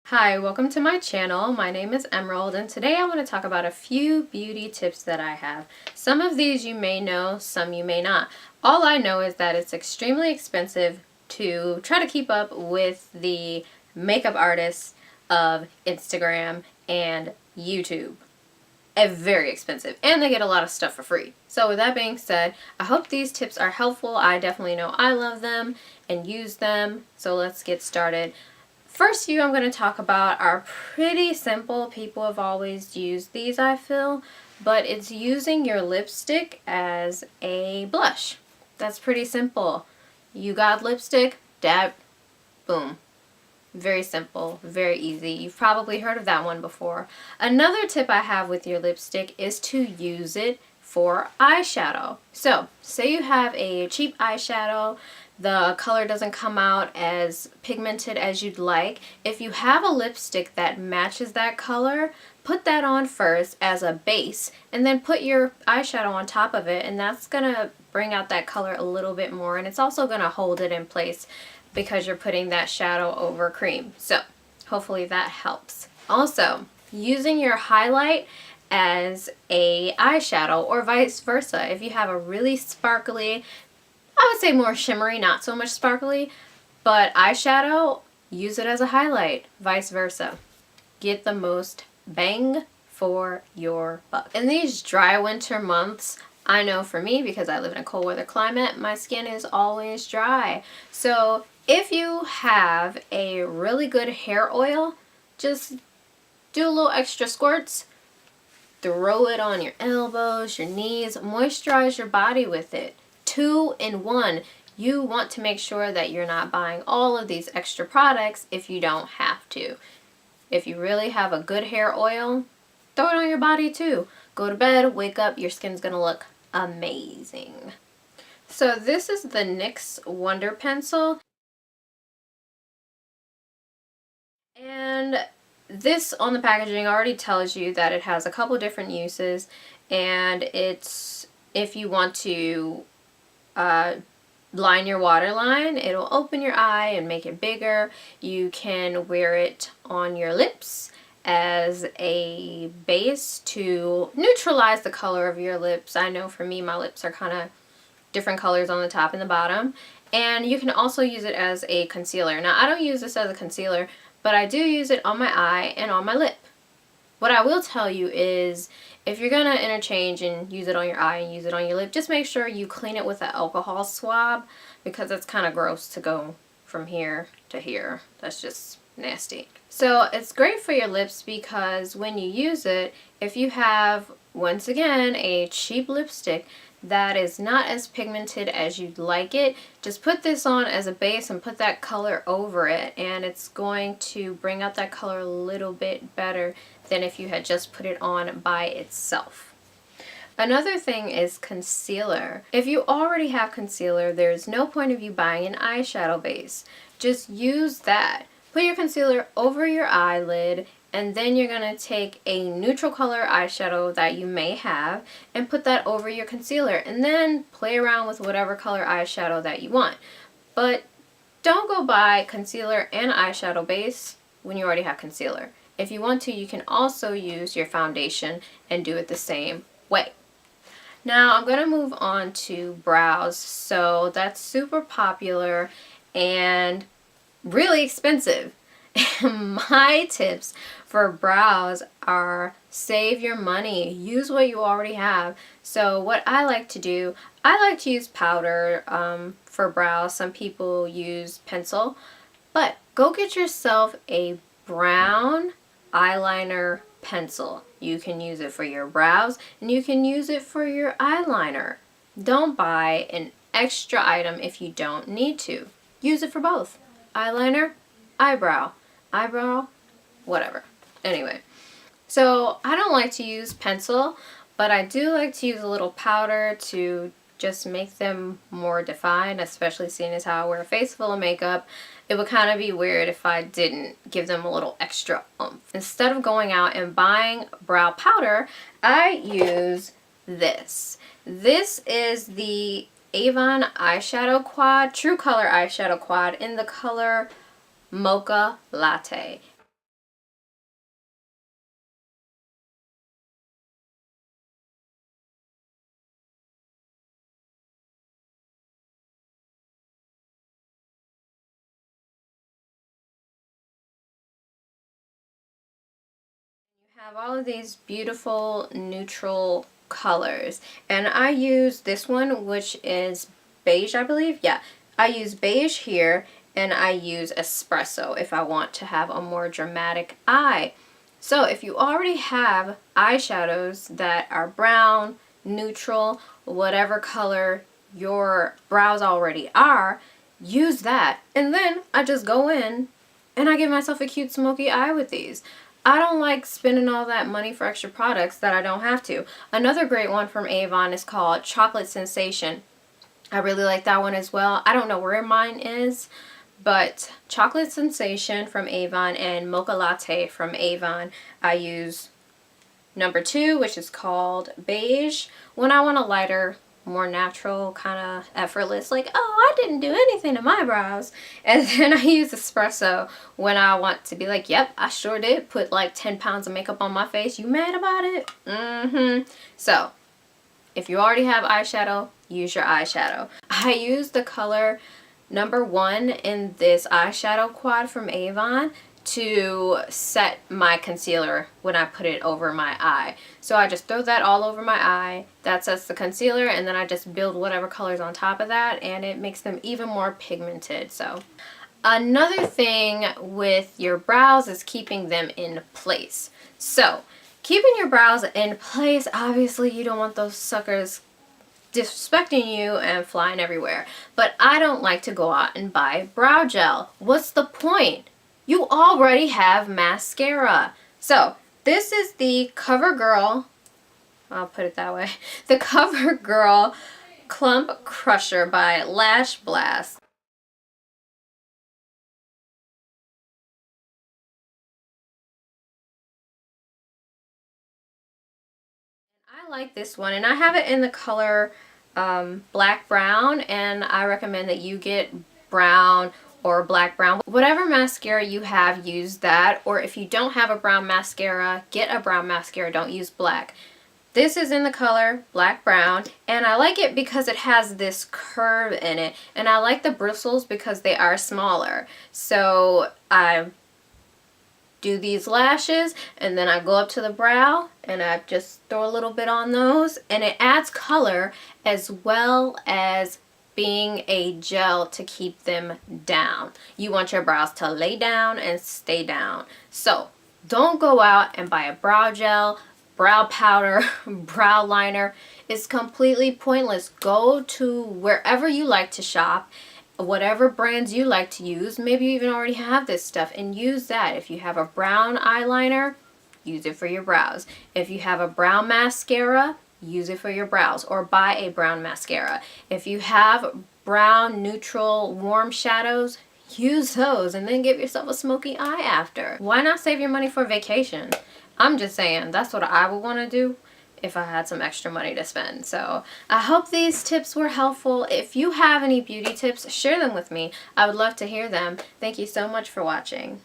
Hi, welcome to my channel. My name is Emerald and today I want to talk about a few beauty tips that I have. Some of these you may know, some you may not. All I know is that it's extremely expensive to try to keep up with the makeup artists of Instagram and YouTube. Very expensive, and they get a lot of stuff for free. So with that being said, I hope these tips are helpful. I definitely know I love them and use them. So let's get started. First few I'm going to talk about are pretty simple. People have always used these, I feel, but it's using your lipstick as a blush. That's pretty simple. You got lipstick, dab, boom. Very simple, very easy. You've probably heard of that one before. Another tip I have with your lipstick is to use it for eyeshadow. So, say you have a cheap eyeshadow, the color doesn't come out as pigmented as you'd like. If you have a lipstick that matches that color, put that on first as a base and then put your eyeshadow on top of it, and that's gonna bring out that color a little bit more, and it's also gonna hold it in place because you're putting that shadow over cream. So hopefully that helps. Also, using your highlight as a eyeshadow or vice versa. If you have a really sparkly, I would say more shimmery, not so much sparkly, but eyeshadow, use it as a highlight, vice versa. Get the most bang for your buck. In these dry winter months, I know for me, because I live in a cold weather climate, my skin is always dry. So if you have a really good hair oil, just do a little extra squirts, throw it on your elbows, your knees, moisturize your body with it. 2 in 1. You want to make sure that you're not buying all of these extra products if you don't have to. If you really have a good hair oil, throw it on your body too. Go to bed, wake up, your skin's gonna look amazing. So this is the NYX Wonder Pencil. And this on the packaging already tells you that it has a couple different uses, and it's if you want to line your waterline, it'll open your eye and make it bigger. You can wear it on your lips as a base to neutralize the color of your lips. I know for me, my lips are kind of different colors on the top and the bottom. And you can also use it as a concealer. Now, I don't use this as a concealer, but I do use it on my eye and on my lip. What I will tell you is, if you're going to interchange and use it on your eye and use it on your lip, just make sure you clean it with an alcohol swab, because it's kind of gross to go from here to here. That's just nasty. So it's great for your lips because when you use it, if you have, once again, a cheap lipstick that is not as pigmented as you'd like it, just put this on as a base and put that color over it, and it's going to bring out that color a little bit better than if you had just put it on by itself. Another thing is concealer. If you already have concealer, there's no point of you buying an eyeshadow base. Just use that. Put your concealer over your eyelid, and then you're going to take a neutral color eyeshadow that you may have and put that over your concealer, and then play around with whatever color eyeshadow that you want. But don't go buy concealer and eyeshadow base when you already have concealer. If you want to, you can also use your foundation and do it the same way. Now I'm going to move on to brows. So that's super popular and really expensive. My tips for brows are save your money. Use what you already have. So what I like to do, I like to use powder for brows. Some people use pencil, but go get yourself a brown eyeliner pencil. You can use it for your brows and you can use it for your eyeliner. Don't buy an extra item if you don't need to. Use it for both. Eyeliner, eyebrow, whatever. Anyway, so I don't like to use pencil, but I do like to use a little powder to just make them more defined, especially seeing as how I wear a face full of makeup. It would kind of be weird if I didn't give them a little extra oomph. Instead of going out and buying brow powder, I use this. This is the Avon Eyeshadow Quad, True Color Eyeshadow Quad in the color Mocha Latte. I have all of these beautiful neutral colors, and I use this one, which is beige, I believe. Yeah, I use beige here, and I use espresso if I want to have a more dramatic eye. So if you already have eyeshadows that are brown, neutral, whatever color your brows already are, use that. And then I just go in and I give myself a cute smoky eye with these. I don't like spending all that money for extra products that I don't have to. Another great one from Avon is called Chocolate Sensation. I really like that one as well. I don't know where mine is, but Chocolate Sensation from Avon and Mocha Latte from Avon. I use number 2, which is called Beige, when I want a lighter, more natural, kind of effortless, like, oh, I didn't do anything to my brows. And then I use Espresso when I want to be like, yep, I sure did put like 10 pounds of makeup on my face. You mad about it? So, if you already have eyeshadow, use your eyeshadow. I use the color number 1 in this Eyeshadow Quad from Avon to set my concealer when I put it over my eye. So I just throw that all over my eye. That sets the concealer, and then I just build whatever colors on top of that, and it makes them even more pigmented. So another thing with your brows is keeping them in place. So keeping your brows in place, obviously you don't want those suckers disrespecting you and flying everywhere. But I don't like to go out and buy brow gel. What's the point? You already have mascara. So this is the Covergirl, I'll put it that way, the Covergirl Clump Crusher by Lash Blast. I like this one, and I have it in the color black brown, and I recommend that you get brown or black brown. Whatever mascara you have, use that. Or if you don't have a brown mascara, get a brown mascara, don't use black. This is in the color black brown, and I like it because it has this curve in it, and I like the bristles because they are smaller. So I do these lashes, and then I go up to the brow and I just throw a little bit on those, and it adds color as well as being a gel to keep them down. You want your brows to lay down and stay down. So don't go out and buy a brow gel, brow powder, brow liner. It's completely pointless. Go to wherever you like to shop, whatever brands you like to use. Maybe you even already have this stuff, and use that. If you have a brown eyeliner, use it for your brows. If you have a brown mascara, use it for your brows, or buy a brown mascara. If you have brown neutral warm shadows, use those, and then give yourself a smoky eye after. Why not save your money for vacation? I'm just saying, that's what I would want to do if I had some extra money to spend. So I hope these tips were helpful. If you have any beauty tips, share them with me. I would love to hear them. Thank you so much for watching.